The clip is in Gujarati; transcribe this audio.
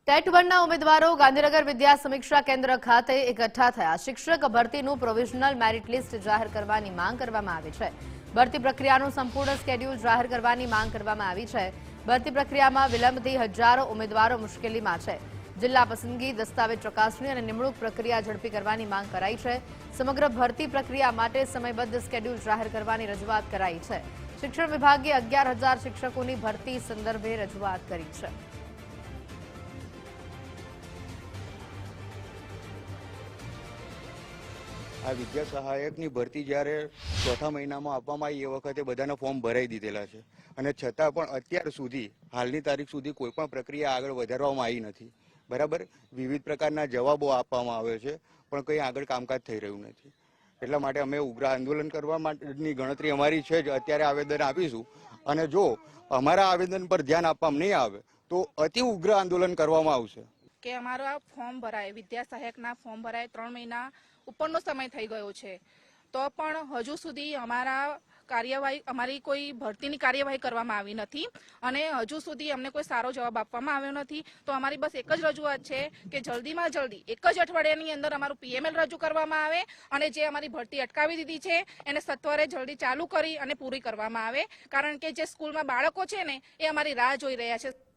ટેટ 1ના ઉમેદવારો ગાંધીનગર વિદ્યા સમીક્ષા કેન્દ્ર ખાતે એકઠા થયા। શિક્ષક ભરતીનું પ્રોવિઝનલ મેરિટ લિસ્ટ જાહેર કરવાની માંગ કરવામાં આવી છે। ભરતી પ્રક્રિયાનું સંપૂર્ણ સ્કેડ્યુલ જાહેર કરવાની માંગ કરવામાં આવી છે। ભરતી પ્રક્રિયામાં વિલંબથી હજારો ઉમેદવારો મુશ્કેલીમાં છે। જિલ્લા પસંદગી, દસ્તાવેજ ચકાસણી અને નિમણૂક પ્રક્રિયા ઝડપી કરવાની માંગ કરાઈ છે। સમગ્ર ભરતી પ્રક્રિયા માટે સમયબદ્ધ સ્કેડ્યુલ જાહેર કરવાની રજૂઆત કરાઈ છે। શિક્ષણ વિભાગે 11,000 શિક્ષકોની ભરતી સંદર્ભે રજૂઆત કરી છે। આ વિદ્યા સહાયકની ભરતી જ્યારે ચોથા મહિનામાં આપવામાં આવી એ વખતે બધાના ફોર્મ ભરાઈ દીધેલા છે અને છતાં પણ અત્યાર સુધી હાલની તારીખ સુધી કોઈ પણ પ્રક્રિયા આગળ વધારવામાં આવી નથી। બરાબર, વિવિધ પ્રકારના જવાબો આપવામાં આવે છે પણ કંઈ આગળ કામકાજ થઈ રહ્યું નથી। એટલા માટે અમે ઉગ્ર આંદોલન કરવા માટેની ગણતરી અમારી છે જ। અત્યારે આવેદન આપીશું અને જો અમારા આવેદન પર ધ્યાન આપવામાં નહીં આવે તો અતિ ઉગ્ર આંદોલન કરવામાં આવશે। કે અમારું આ ફોર્મ ભરાય, વિદ્યા સહાયકના ફોર્મ ભરાય 3 મહિના ઉપરનો સમય થઈ ગયો છે, તો પણ હજુ સુધી અમારી કોઈ ભરતીની કાર્યવાહી કરવામાં આવી નથી અને હજુ સુધી અમને કોઈ સારો જવાબ આપવામાં આવ્યો નથી। તો અમારી બસ એક જ રજૂઆત છે કે જલ્દીમાં જલ્દી એક જ અઠવાડિયાની અંદર અમારું PML રજૂ કરવામાં આવે અને જે અમારી ભરતી અટકાવી દીધી છે એને સત્વરે જલ્દી ચાલુ કરી અને પૂરી કરવામાં આવે, કારણ કે જે સ્કૂલમાં બાળકો છે ને એ અમારી રાહ જોઈ રહ્યા છે।